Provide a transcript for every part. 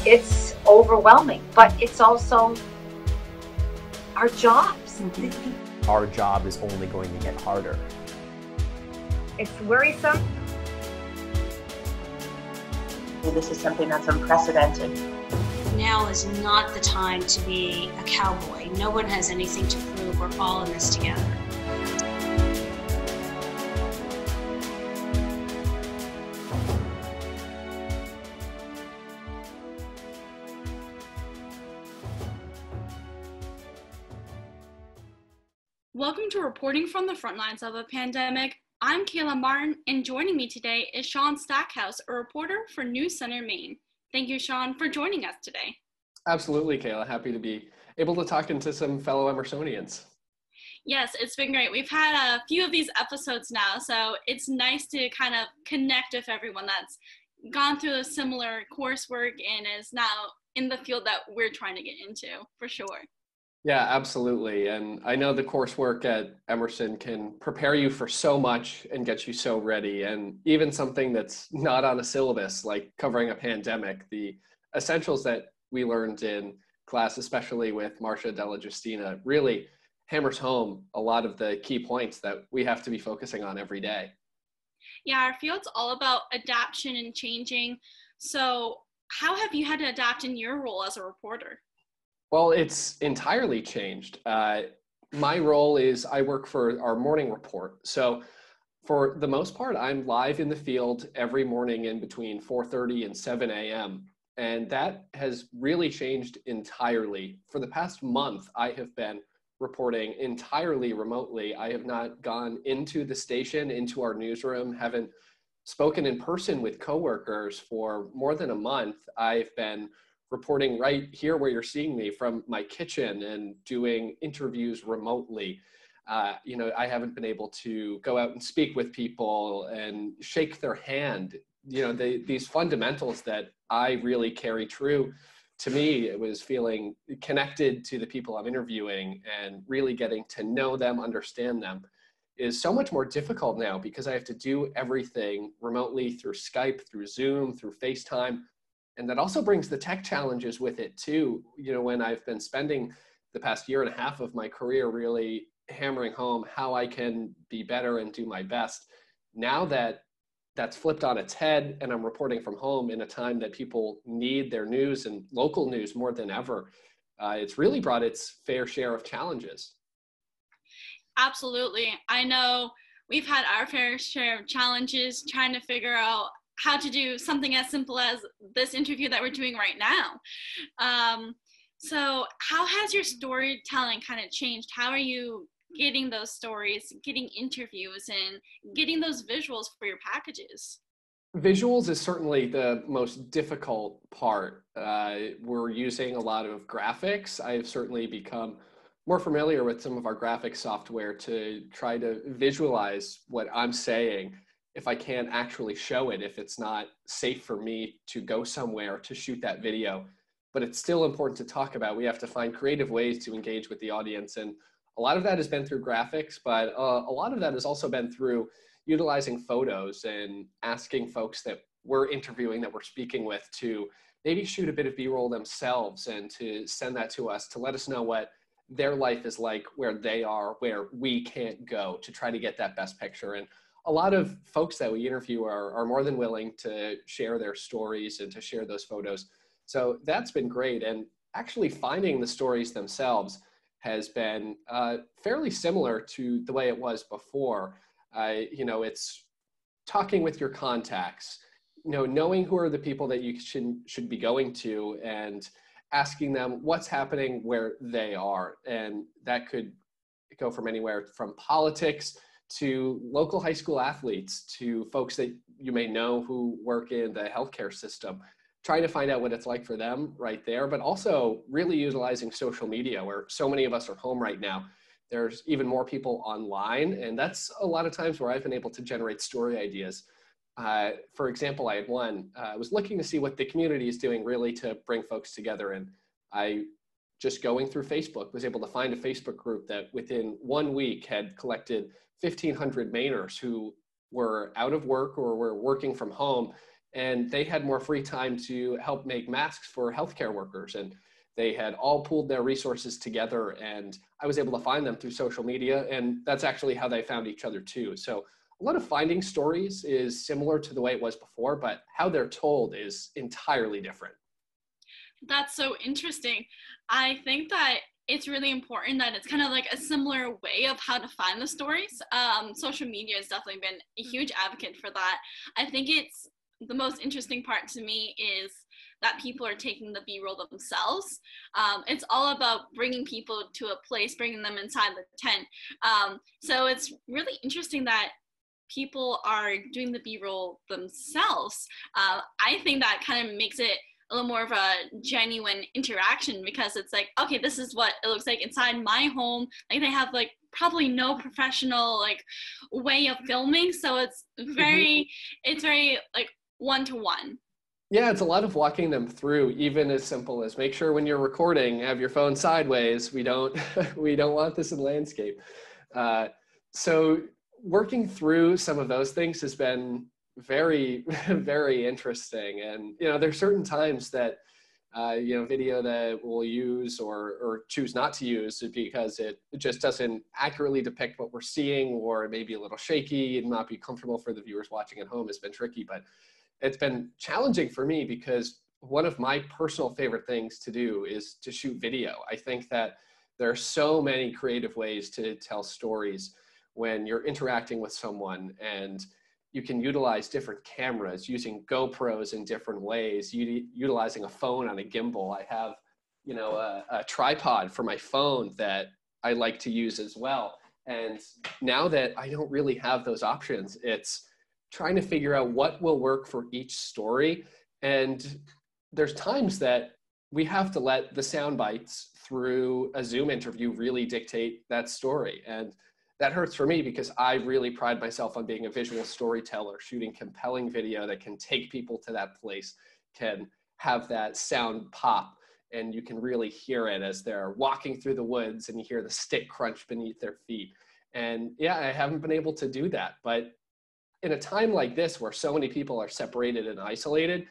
it's overwhelming, but it's also our jobs. Mm-hmm. Our job is only going to get harder. It's worrisome. This is something that's unprecedented. Now is not the time to be a cowboy. No one has anything to prove. We're all in this together. Welcome to Reporting from the Frontlines of a Pandemic. I'm Kayla Martin, and joining me today is Sean Stackhouse, a reporter for CENTER MAINE. Thank you, Sean, for joining us today. Absolutely, Kayla. Happy to be able to talk into some fellow Emersonians. Yes, it's been great. We've had a few of these episodes now, so it's nice to kind of connect with everyone that's gone through a similar coursework and is now in the field that we're trying to get into, for sure. Yeah, absolutely. And I know the coursework at Emerson can prepare you for so much and get you so ready. And even something that's not on a syllabus, like covering a pandemic, the essentials that we learned in class, especially with Marcia Della Justina, really hammers home a lot of the key points that we have to be focusing on every day. Yeah, our field's all about adaptation and changing. So how have you had to adapt in your role as a reporter? Well, it's entirely changed. My role is I work for our morning report. So for the most part, I'm live in the field every morning in between 4:30 and 7 a.m. And that has really changed entirely. For the past month, I have been reporting entirely remotely. I have not gone into the station, into our newsroom, haven't spoken in person with coworkers for more than a month. I've been reporting right here where you're seeing me from my kitchen and doing interviews remotely. I haven't been able to go out and speak with people and shake their hand. These fundamentals that I really carry true to me, it was feeling connected to the people I'm interviewing and really getting to know them, understand them, is so much more difficult now because I have to do everything remotely through Skype, through Zoom, through FaceTime. And that also brings the tech challenges with it too. When I've been spending the past year and a half of my career really hammering home how I can be better and do my best. Now that that's flipped on its head and I'm reporting from home in a time that people need their news and local news more than ever, it's really brought its fair share of challenges. Absolutely. I know we've had our fair share of challenges trying to figure out how to do something as simple as this interview that we're doing right now. So how has your storytelling kind of changed? How are you getting those stories, getting interviews, and getting those visuals for your packages? Visuals is certainly the most difficult part. We're using a lot of graphics. I've certainly become more familiar with some of our graphic software to try to visualize what I'm saying. If I can't actually show it, if it's not safe for me to go somewhere to shoot that video. But it's still important to talk about. We have to find creative ways to engage with the audience. And a lot of that has been through graphics, but a lot of that has also been through utilizing photos and asking folks that we're interviewing, that we're speaking with, to maybe shoot a bit of B-roll themselves and to send that to us to let us know what their life is like where they are, where we can't go, to try to get that best picture. And a lot of folks that we interview are more than willing to share their stories and to share those photos. So that's been great. And actually finding the stories themselves has been fairly similar to the way it was before. It's talking with your contacts, knowing who are the people that you should be going to and asking them what's happening where they are. And that could go from anywhere from politics to local high school athletes, to folks that you may know who work in the healthcare system, trying to find out what it's like for them right there, but also really utilizing social media where so many of us are home right now. There's even more people online, and that's a lot of times where I've been able to generate story ideas. For example, I had one, I was looking to see what the community is doing really to bring folks together, and I just going through Facebook was able to find a Facebook group that within 1 week had collected 1,500 Mainers who were out of work or were working from home and they had more free time to help make masks for healthcare workers. And they had all pooled their resources together, and I was able to find them through social media. And that's actually how they found each other too. So a lot of finding stories is similar to the way it was before, but how they're told is entirely different. That's so interesting. I think that it's really important that it's kind of like a similar way of how to find the stories. Social media has definitely been a huge advocate for that. I think it's the most interesting part to me is that people are taking the B-roll themselves. It's all about bringing people to a place, bringing them inside the tent. So it's really interesting that people are doing the B-roll themselves. I think that kind of makes it a little more of a genuine interaction, because it's like, okay, this is what it looks like inside my home. Like they have like probably no professional like way of filming. So it's very like one-to-one. Yeah, it's a lot of walking them through, even as simple as make sure when you're recording, have your phone sideways. We don't want this in landscape. So working through some of those things has been very, very interesting. And, there's certain times that, video that we'll use or choose not to use because it just doesn't accurately depict what we're seeing, or it may be a little shaky and not be comfortable for the viewers watching at home has been tricky. But it's been challenging for me because one of my personal favorite things to do is to shoot video. I think that there are so many creative ways to tell stories when you're interacting with someone, and you can utilize different cameras, using GoPros in different ways, utilizing a phone on a gimbal. I have, a tripod for my phone that I like to use as well. And now that I don't really have those options, it's trying to figure out what will work for each story. And there's times that we have to let the sound bites through a Zoom interview really dictate that story. And that hurts for me because I really pride myself on being a visual storyteller, shooting compelling video that can take people to that place, can have that sound pop, and you can really hear it as they're walking through the woods and you hear the stick crunch beneath their feet. And yeah, I haven't been able to do that. But in a time like this where so many people are separated and isolated,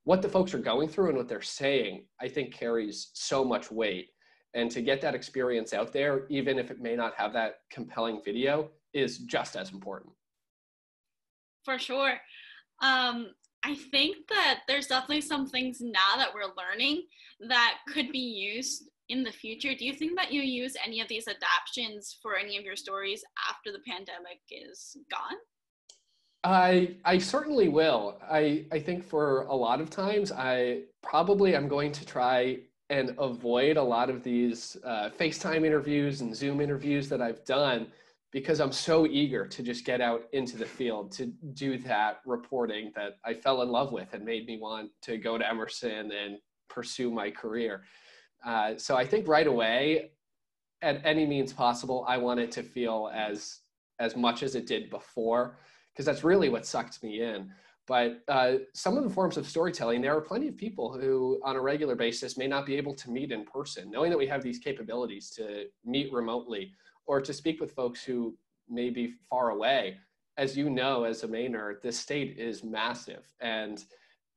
what the folks are going through and what they're saying, I think carries so much weight. And to get that experience out there, even if it may not have that compelling video, is just as important. For sure. I think that there's definitely some things now that we're learning that could be used in the future. Do you think that you use any of these adaptions for any of your stories after the pandemic is gone? I certainly will. I think for a lot of times, I'm going to try and avoid a lot of these FaceTime interviews and Zoom interviews that I've done, because I'm so eager to just get out into the field to do that reporting that I fell in love with and made me want to go to Emerson and pursue my career. So I think right away, at any means possible, I want it to feel as much as it did before, because that's really what sucked me in. But some of the forms of storytelling, there are plenty of people who on a regular basis may not be able to meet in person. Knowing that we have these capabilities to meet remotely or to speak with folks who may be far away, as you know, as a Mainer, this state is massive. And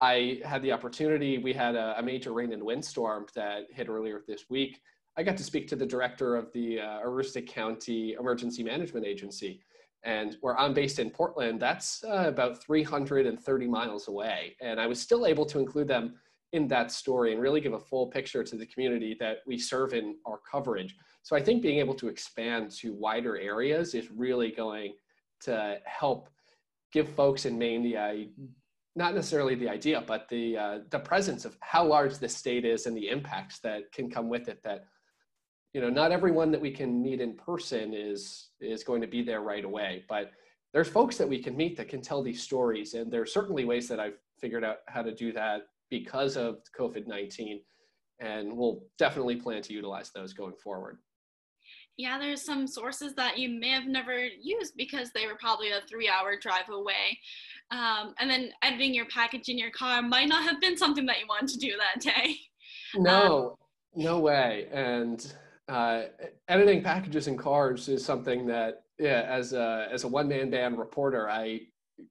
I had the opportunity, we had a major rain and windstorm that hit earlier this week. I got to speak to the director of the Aroostook County Emergency Management Agency. And where I'm based in Portland, that's about 330 miles away. And I was still able to include them in that story and really give a full picture to the community that we serve in our coverage. So I think being able to expand to wider areas is really going to help give folks in Maine not necessarily the idea, but the presence of how large this state is and the impacts that can come with it, that not everyone that we can meet in person is going to be there right away, but there's folks that we can meet that can tell these stories. And there's certainly ways that I've figured out how to do that because of COVID-19. And we'll definitely plan to utilize those going forward. Yeah, there's some sources that you may have never used because they were probably a 3-hour drive away. And then editing your package in your car might not have been something that you wanted to do that day. No way. And editing packages in cars is something that, as a one-man band reporter, I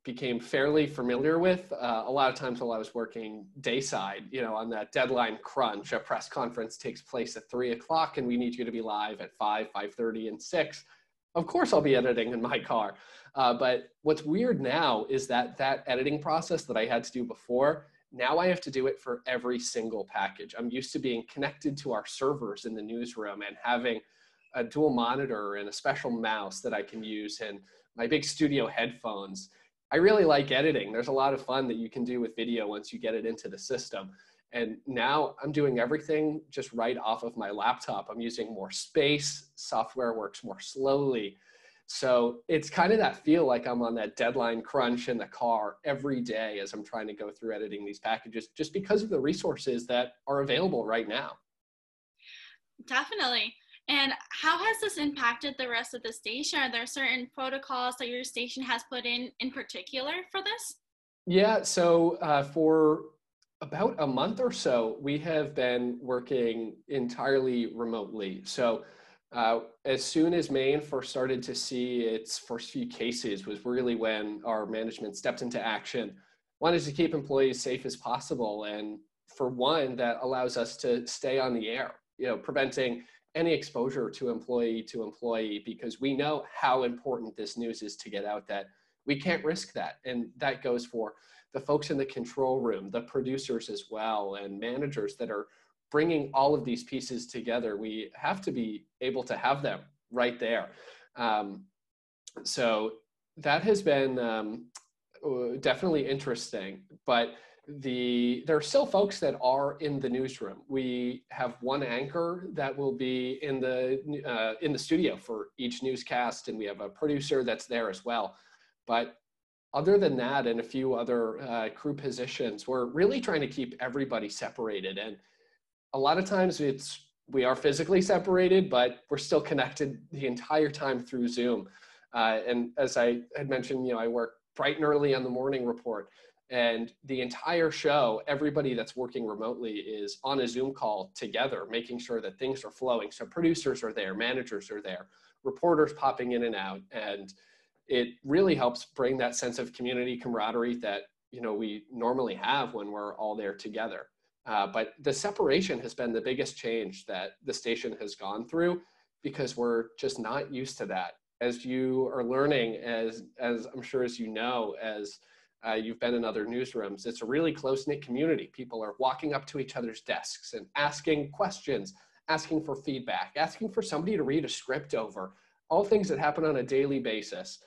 became fairly familiar with. A lot of times while I was working dayside, on that deadline crunch, a press conference takes place at 3 o'clock and we need you to be live at 5, 5:30, and 6. Of course I'll be editing in my car. But what's weird now is that editing process that I had to do before, now I have to do it for every single package. I'm used to being connected to our servers in the newsroom and having a dual monitor and a special mouse that I can use and my big studio headphones. I really like editing. There's a lot of fun that you can do with video once you get it into the system. And now I'm doing everything just right off of my laptop. I'm using more space. Software works more slowly. So it's kind of that feel like I'm on that deadline crunch in the car every day as I'm trying to go through editing these packages, just because of the resources that are available right now. Definitely. And how has this impacted the rest of the station? Are there certain protocols that your station has put in particular for this? Yeah, so for about a month or so, we have been working entirely remotely. So as soon as Maine first started to see its first few cases was really when our management stepped into action, wanted to keep employees safe as possible. And for one, that allows us to stay on the air, preventing any exposure to employee, because we know how important this news is to get out, that we can't risk that. And that goes for the folks in the control room, the producers as well, and managers that are bringing all of these pieces together. We have to be able to have them right there. So that has been definitely interesting, but there are still folks that are in the newsroom. We have one anchor that will be in the studio for each newscast, and we have a producer that's there as well. But other than that, and a few other crew positions, we're really trying to keep everybody separated. And a lot of times we are physically separated, but we're still connected the entire time through Zoom. And as I had mentioned, I work bright and early on the morning report, and the entire show, everybody that's working remotely is on a Zoom call together, making sure that things are flowing. So producers are there, managers are there, reporters popping in and out. And it really helps bring that sense of community camaraderie that, we normally have when we're all there together. But the separation has been the biggest change that the station has gone through, because we're just not used to that. As you are learning, as I'm sure as as you've been in other newsrooms, it's a really close-knit community. People are walking up to each other's desks and asking questions, asking for feedback, asking for somebody to read a script over, all things that happen on a daily basis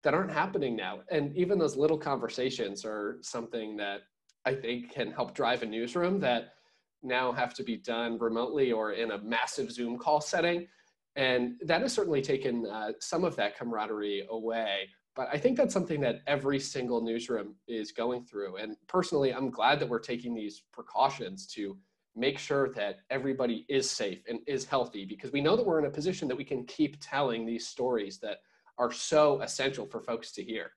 that aren't happening now. And even those little conversations are something that I think can help drive a newsroom that now have to be done remotely or in a massive Zoom call setting. And that has certainly taken some of that camaraderie away. But I think that's something that every single newsroom is going through. And personally, I'm glad that we're taking these precautions to make sure that everybody is safe and is healthy, because we know that we're in a position that we can keep telling these stories that are so essential for folks to hear.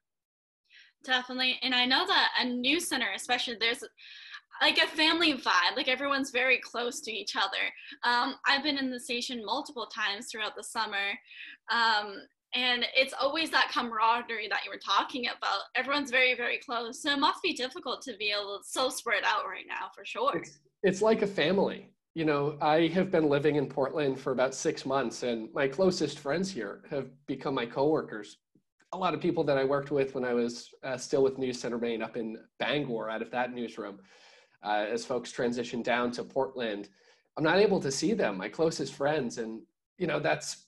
Definitely. And I know that a news center, especially, there's like a family vibe, like everyone's very close to each other. I've been in the station multiple times throughout the summer. And it's always that camaraderie that you were talking about. Everyone's very, very close. So it must be difficult to be able to so spread out right now, for sure. It's like a family. I have been living in Portland for about 6 months, and my closest friends here have become my coworkers. A lot of people that I worked with when I was still with CENTER MAINE up in Bangor, out of that newsroom, as folks transition down to Portland, I'm not able to see them, my closest friends. And, that's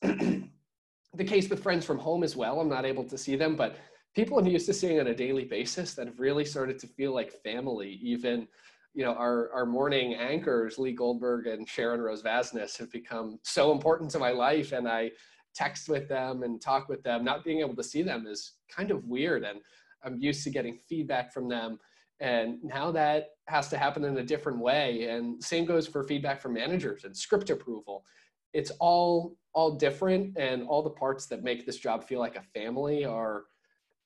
the case with friends from home as well. I'm not able to see them, but people I'm used to seeing on a daily basis that have really started to feel like family. Even, our morning anchors, Lee Goldberg and Sharon Rose Vasnes, have become so important to my life. And I text with them and talk with them. Not being able to see them is kind of weird. And I'm used to getting feedback from them. And now that has to happen in a different way. And same goes for feedback from managers and script approval. It's all different, and all the parts that make this job feel like a family are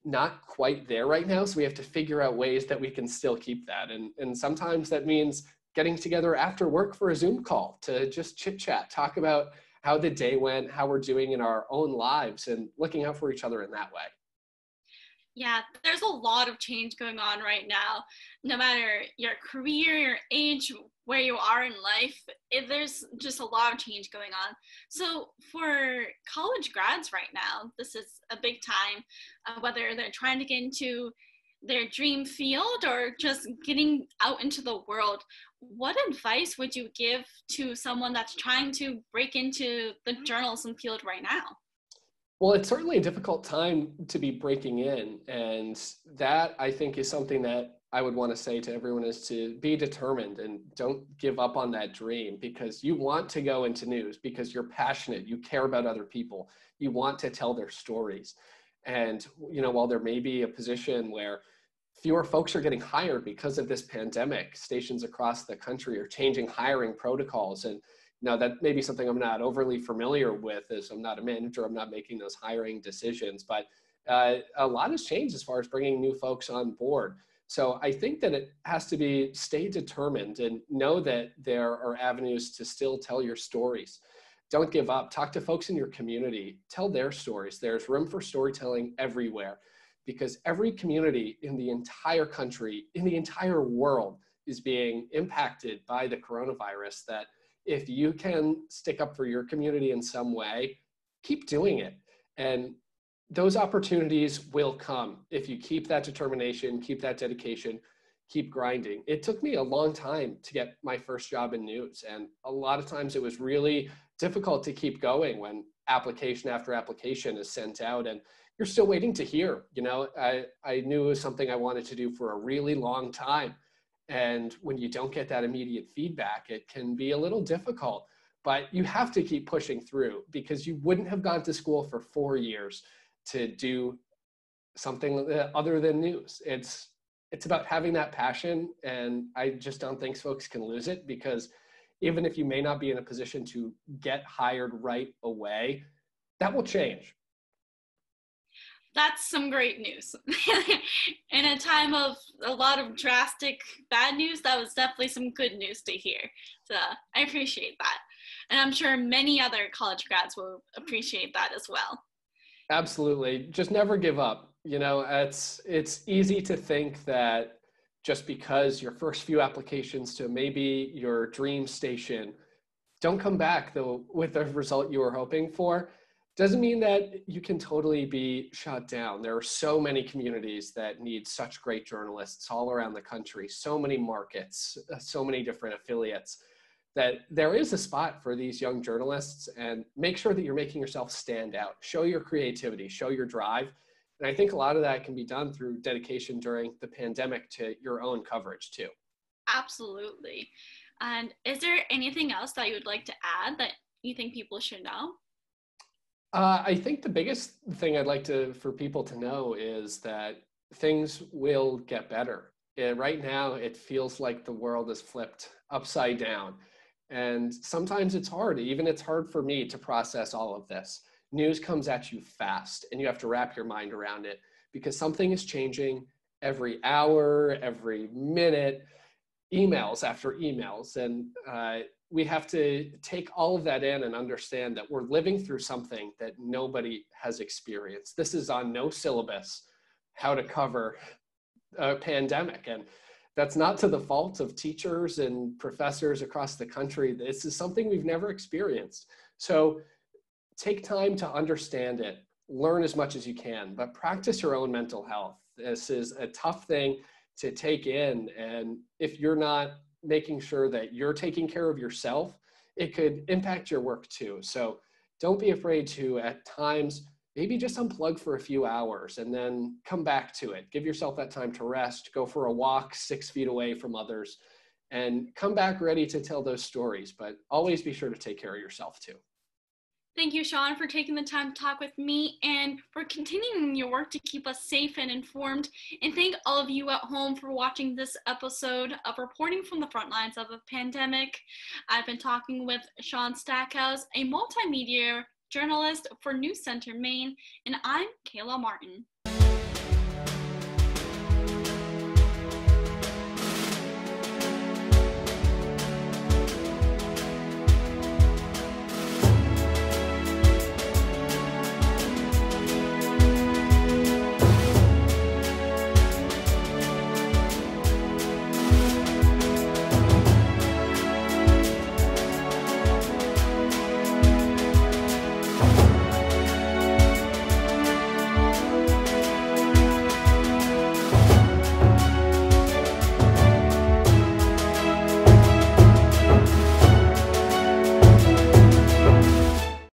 not quite there right now. So we have to figure out ways that we can still keep that. And sometimes that means getting together after work for a Zoom call to just chit chat, talk about how the day went, how we're doing in our own lives, and looking out for each other in that way. Yeah, there's a lot of change going on right now. No matter your career, your age, where you are in life, there's just a lot of change going on. So for college grads right now, this is a big time, whether they're trying to get into their dream field or just getting out into the world. What advice would you give to someone that's trying to break into the journalism field right now? Well, it's certainly a difficult time to be breaking in. And that, I think, is something that I would want to say to everyone is to be determined and don't give up on that dream, because you want to go into news because you're passionate, you care about other people, you want to tell their stories. And, while there may be a position where fewer folks are getting hired because of this pandemic, stations across the country are changing hiring protocols. And that may be something I'm not overly familiar with, as I'm not a manager, I'm not making those hiring decisions, but a lot has changed as far as bringing new folks on board. So I think that it has to be stay determined and know that there are avenues to still tell your stories. Don't give up. Talk to folks in your community. Tell their stories. There's room for storytelling everywhere, because every community in the entire country, in the entire world, is being impacted by the coronavirus. That if you can stick up for your community in some way, keep doing it. And those opportunities will come if you keep that determination, keep that dedication, keep grinding. It took me a long time to get my first job in news. And a lot of times it was really difficult to keep going when application after application is sent out and you're still waiting to hear. I knew it was something I wanted to do for a really long time. And when you don't get that immediate feedback, it can be a little difficult, but you have to keep pushing through, because you wouldn't have gone to school for 4 years to do something other than news. It's about having that passion. And I just don't think folks can lose it, because even if you may not be in a position to get hired right away, that will change. That's some great news. In a time of a lot of drastic bad news, that was definitely some good news to hear. So I appreciate that. And I'm sure many other college grads will appreciate that as well. Absolutely. Just never give up. It's easy to think that just because your first few applications to maybe your dream station don't come back though with the result you were hoping for, doesn't mean that you can totally be shut down. There are so many communities that need such great journalists all around the country, so many markets, so many different affiliates, that there is a spot for these young journalists. And make sure that you're making yourself stand out. Show your creativity, show your drive. And I think a lot of that can be done through dedication during the pandemic to your own coverage too. Absolutely. And is there anything else that you would like to add that you think people should know? I think the biggest thing I'd like for people to know is that things will get better. Right now, it feels like the world is flipped upside down. And sometimes it's hard. Even it's hard for me to process all of this. News comes at you fast, and you have to wrap your mind around it, because something is changing every hour, every minute, emails after emails. And we have to take all of that in and understand that we're living through something that nobody has experienced. This is on no syllabus, how to cover a pandemic. And that's not to the fault of teachers and professors across the country. This is something we've never experienced. So take time to understand it, learn as much as you can, but practice your own mental health. This is a tough thing to take in. And if you're not making sure that you're taking care of yourself, it could impact your work too. So don't be afraid to, at times, maybe just unplug for a few hours and then come back to it. Give yourself that time to rest, go for a walk 6 feet away from others, and come back ready to tell those stories. But always be sure to take care of yourself too. Thank you, Sean, for taking the time to talk with me and for continuing your work to keep us safe and informed. And thank all of you at home for watching this episode of Reporting from the Frontlines of a Pandemic. I've been talking with Sean Stackhouse, a multimedia journalist for News Center Maine, and I'm Kayla Martin.